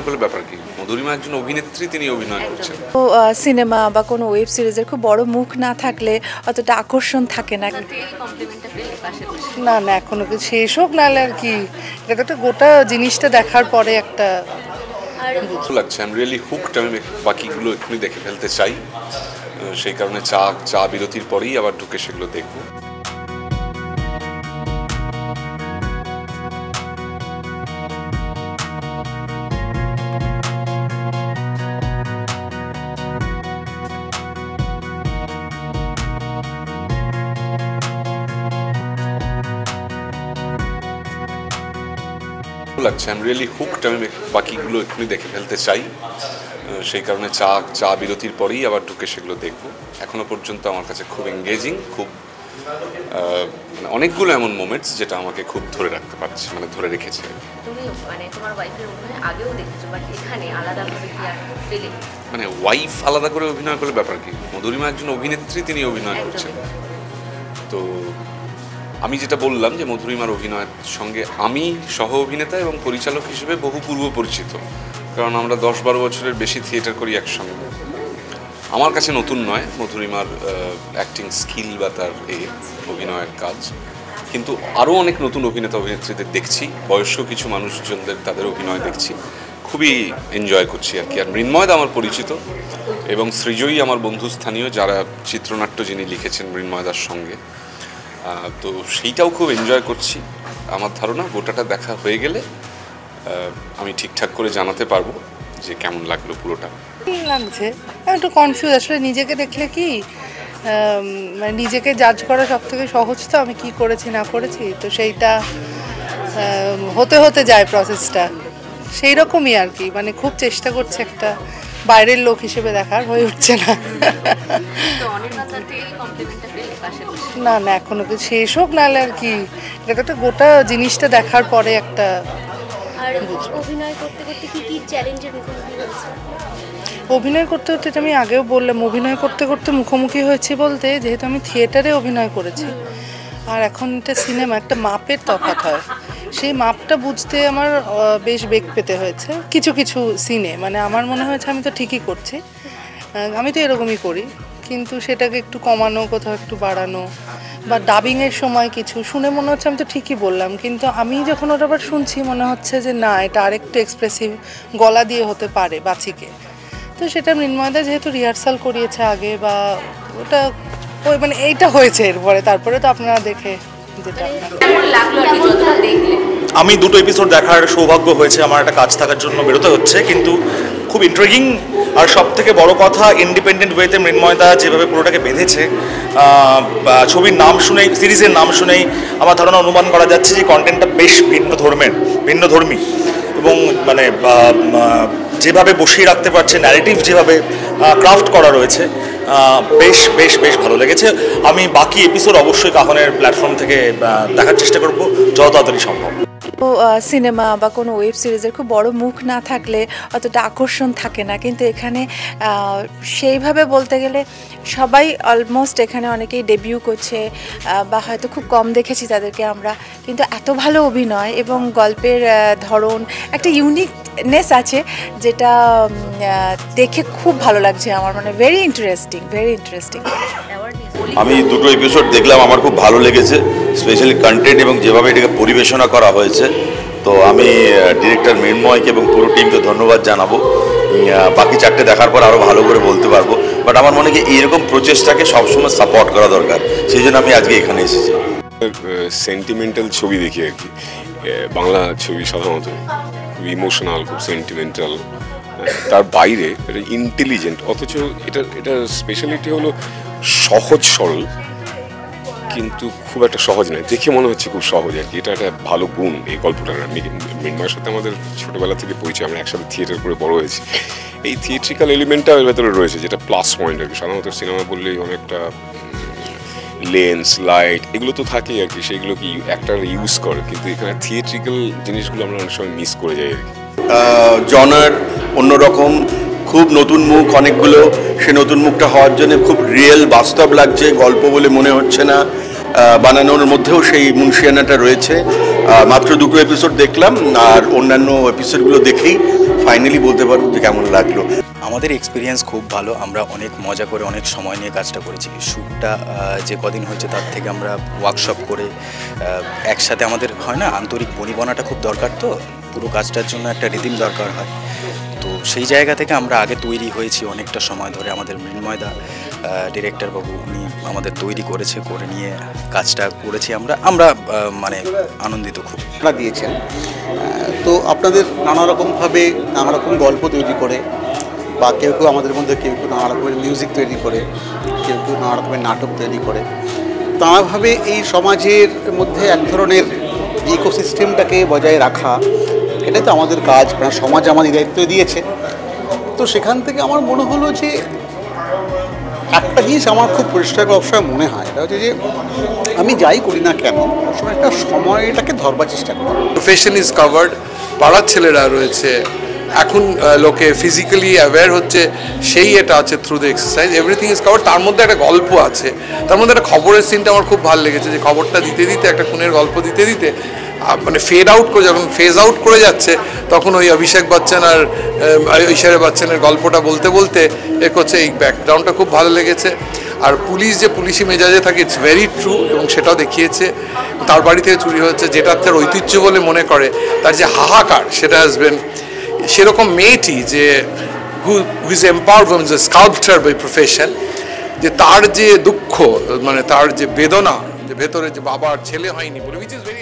করলে ব্যাপার কি, মধুরিমা একজন অভিনেত্রী, তিনি অভিনয় করছেন। তো সিনেমা বা কোনো ওয়েব সিরিজের খুব বড় মুখ না থাকলে অতটা আকর্ষণ থাকে না। না না, এখনো কিছু শেষ হোক, নাহলে আর কি, এটা তো গোটা জিনিসটা দেখার পরে একটা ভালো লাগছে। I am really hooked. আমি বাকিগুলো এক্ষুনি দেখে ফেলতে চাই, সেই কারণে চা বিরতির পরেই আবার ঢুকে সেগুলো দেখবো। লাগছে আই এম রিয়েলি হুকড। আমি বাকিগুলো এক্ষুনি দেখে ফেলতে চাই, সেই কারণে চা বিরতির পরেই আবার ঢুকে সেগুলো দেখবো। এখনো পর্যন্ত আমার কাছে খুব এঙ্গেজিং, খুব অনেকগুলো এমন মোমেন্টস যেটা আমাকে খুব ধরে রাখতে পারছে, মানে ধরে রেখেছে। তুমি মানে তোমার ওয়াইফের অভিনয় আগেও দেখেছো, বাট এখানে আলাদাভাবে কি আর পেলে? মানে ওয়াইফ আলাদা করে অভিনয় করলে ব্যাপার কি, মধুরিমা একজন অভিনেত্রী, তিনি অভিনয় করছেন। তো আমি যেটা বললাম যে মধুরিমার অভিনয়ের সঙ্গে আমি সহ অভিনেতা এবং পরিচালক হিসেবে বহু পূর্ব পরিচিত, কারণ আমরা 10-12 বছরের বেশি থিয়েটার করি একসঙ্গে। আমার কাছে নতুন নয় মধুরিমার অ্যাক্টিং স্কিল বা তার এই অভিনয়ের কাজ, কিন্তু আরও অনেক নতুন অভিনেতা অভিনেত্রীদের দেখছি, বয়স্ক কিছু মানুষজনদের তাদের অভিনয় দেখছি, খুবই এনজয় করছি আর কি। আর মৃন্ময়দা আমার পরিচিত এবং সৃজয়ী আমার বন্ধুস্থানীয়, যারা চিত্রনাট্য যিনি লিখেছেন মৃন্ময়দার সঙ্গে, তো সেইটাও খুব এনজয় করছি। আমার ধারণা গোটাটা দেখা হয়ে গেলে আমি ঠিকঠাক করে জানাতে পারবো যে কেমন লাগলো পুরোটা। লাগছে, একটু কনফিউজ আসলে। নিজেকে দেখলে কি মানে নিজেকে জাজ করা সব থেকে সহজ, তো আমি কি করেছি না করেছি, তো সেইটা হতে হতে যায় প্রসেসটা, সেই রকমই আর কি। মানে খুব চেষ্টা করছে একটা বাইরের লোক হিসেবে দেখার, হয়ে উঠছে না। না না, এখনো কিছু শেষ হোক, নাহলে আর কি, এটা তো গোটা জিনিসটা দেখার পরে একটা। অভিনয় করতে করতে কি কি চ্যালেঞ্জের মুখোমুখি হয়েছে? অভিনয় করতে করতে, আমি আগেও বললাম, অভিনয় করতে করতে মুখোমুখি হয়েছি বলতে, যেহেতু আমি থিয়েটারে অভিনয় করেছি আর এখন এটা সিনেমা, একটা মাপের তফাৎ হয়। সেই মাপটা বুঝতে আমার বেশ বেগ পেতে হয়েছে কিছু কিছু সিনে। মানে আমার মনে হয়েছে আমি তো ঠিকই করছি, আমি তো এরকমই করি, কিন্তু সেটাকে একটু কমানো, কোথাও একটু বাড়ানো, বা ডাবিংয়ের সময় কিছু শুনে মনে হচ্ছে আমি তো ঠিকই বললাম, কিন্তু আমি যখন ওটা আবার শুনছি মনে হচ্ছে যে না, এটা আরেকটু এক্সপ্রেসিভ গলা দিয়ে হতে পারে বাচিকে। তো সেটা মৃন্ময়দা যেহেতু রিহার্সাল করিয়েছে আগে, বা ওটা ওই মানে এইটা হয়েছে এরপরে, তারপরে তো আপনারা দেখে যেটা। আমি দুটো এপিসোড দেখার সৌভাগ্য হয়েছে আমার, একটা কাজ থাকার জন্য বেরোতে হচ্ছে, কিন্তু খুব ইন্ট্রিগিং। আর সব থেকে বড় কথা, ইন্ডিপেন্ডেন্ট ওয়েতে মৃন্ময়দা যেভাবে পুরোটাকে বেঁধেছে, ছবির নাম শুনেই, সিরিজের নাম শুনেই আমার ধারণা অনুমান করা যাচ্ছে যে কন্টেন্টটা বেশ ভিন্নধর্মী, এবং মানে যেভাবে বসিয়ে রাখতে পারছে, ন্যারেটিভ যেভাবে ক্রাফট করা রয়েছে, বেশ বেশ বেশ ভালো লেগেছে। আমি বাকি এপিসোড অবশ্যই কাহনের প্ল্যাটফর্ম থেকে দেখার চেষ্টা করব যত তাড়াতাড়ি সম্ভব। তো সিনেমা বা কোনো ওয়েব সিরিজের খুব বড় মুখ না থাকলে অতটা আকর্ষণ থাকে না, কিন্তু এখানে সেইভাবে বলতে গেলে সবাই অলমোস্ট, এখানে অনেকেই ডেবিউ করছে বা হয়তো খুব কম দেখেছি তাদেরকে আমরা, কিন্তু এত ভালো অভিনয় এবং গল্পের ধরন, একটা ইউনিকনেস আছে যেটা দেখে খুব ভালো লাগছে আমার, মানে ভেরি ইন্টারেস্টিং। আমি দুটো এপিসোড দেখলাম, আমার খুব ভালো লেগেছে, স্পেশালি কন্টেন্ট এবং যেভাবে এটাকে পরিবেশনা করা হয়েছে। তো আমি ডিরেক্টর মৃন্ময়কে এবং পুরো টিমকে ধন্যবাদ জানাবো। বাকি চারটে দেখার পর আরও ভালো করে বলতে পারবো, বাট আমার মনে হয় এইরকম প্রচেষ্টাকে সবসময় সাপোর্ট করা দরকার, সেই জন্য আমি আজকে এখানে এসেছি। সেন্টিমেন্টাল ছবি দেখি আর কি, বাংলা ছবি সাধারণত খুব ইমোশনাল, খুব সেন্টিমেন্টাল, তার বাইরে এটা ইন্টেলিজেন্ট, অথচ এটা স্পেশালিটি হলো সহজ সরল, কিন্তু খুব একটা সহজ নয়, দেখে মনে হচ্ছে খুব সহজ আর কি। এটা একটা ভালো গুণ এই গল্পটার। মৃন্ময়ের সাথে আমাদের ছোটোবেলা থেকে পরিচয়, আমরা একসাথে থিয়েটার করে বড় হয়েছি। এই থিয়েট্রিক্যাল এলিমেন্টটা এর ভেতরে রয়েছে, যেটা প্লাস পয়েন্ট আর কি। সাধারণত সিনেমা বললেই অনেকটা লেন্স, লাইট, এগুলো তো থাকেই আর কি, সেইগুলো কি একটা ইউজ করে, কিন্তু এখানে থিয়েট্রিক্যাল জিনিসগুলো আমরা অনেক সময় মিস করে যাই আর কি। জনার অন্যরকম, খুব নতুন মুখ অনেকগুলো, সে নতুন মুখটা হওয়ার জন্য খুব রিয়েল, বাস্তব লাগছে, গল্প বলে মনে হচ্ছে না। বানানোর মধ্যেও সেই মুন্সিয়ানাটা রয়েছে। মাত্র 2টো এপিসোড দেখলাম, আর অন্যান্য এপিসোডগুলো দেখেই ফাইনালি বলতে পারবো যে কেমন লাগলো। আমাদের এক্সপিরিয়েন্স খুব ভালো, আমরা অনেক মজা করে অনেক সময় নিয়ে কাজটা করেছি। শ্যুটটা যে কদিন হয়েছে তার থেকে আমরা ওয়ার্কশপ করে একসাথে, আমাদের হয় না আন্তরিক বনিবনাটা খুব দরকার, তো পুরো কাজটার জন্য একটা রিদিম দরকার হয়। তো সেই জায়গা থেকে আমরা আগে তৈরি হয়েছি অনেকটা সময় ধরে। আমাদের মৃন্ময়দা ডিরেক্টর বাবু উনি আমাদের তৈরি করেছে, করে নিয়ে কাজটা করেছি আমরা মানে আনন্দিত খুব। আপনারা দিয়েছেন, তো আপনাদের নানা রকমভাবে নানা রকম গল্প তৈরি করে, বা কেউ কেউ আমাদের মধ্যে কেউ কেউ নানা রকমের মিউজিক তৈরি করে, কেউ কেউ নানা রকমের নাটক তৈরি করে, নানাভাবে এই সমাজের মধ্যে এক ধরনের ইকোসিস্টেমটাকে বজায় রাখা, এটাই তো আমাদের কাজ, কারণ সমাজ আমাদের দায়িত্ব দিয়েছে। তো সেখান থেকে আমার মনে হলো যে একটা জিনিস আমার খুব পরিষ্কার অবশ্যই মনে হয়, এটা হচ্ছে যে আমি যাই করি না কেন সবসময় একটা সময়টাকে ধরবার চেষ্টা করি। প্রফেশন ইজ কভার্ড, পাড়ার ছেলেরা রয়েছে, এখন লোকে ফিজিক্যালি অ্যাওয়্যার হচ্ছে, সেই এটা আছে through the exercise, everything is covered. তার মধ্যে একটা গল্প আছে, তার মধ্যে একটা খবরের সিনটা আমার খুব ভালো লেগেছে, যে খবরটা দিতে দিতে একটা খুনের গল্প দিতে দিতে মানে ফেড আউট করে, যখন ফেজ আউট করে যাচ্ছে তখন ওই অভিষেক বচ্চন আর ঐশ্বর্য বচ্চনের গল্পটা বলতে বলতে করছে। এই ব্যাকগ্রাউন্ডটা খুব ভালো লেগেছে। আর পুলিশ যে পুলিশি মেজাজে থাকে, ইটস ভেরি ট্রু, এবং সেটাও দেখিয়েছে। তার বাড়ি থেকে চুরি হচ্ছে, যেটা তার ঐতিহ্য বলে মনে করে, তার যে হাহাকার সেটা আসবেন। সেরকম মেয়েটি যে who is empowered from the sculpture by profession, যে তার যে দুঃখ, মানে তার যে বেদনা, যে ভেতরে যে বাবার ছেলে হয়নি বলে, উইচ ইজ ভেরি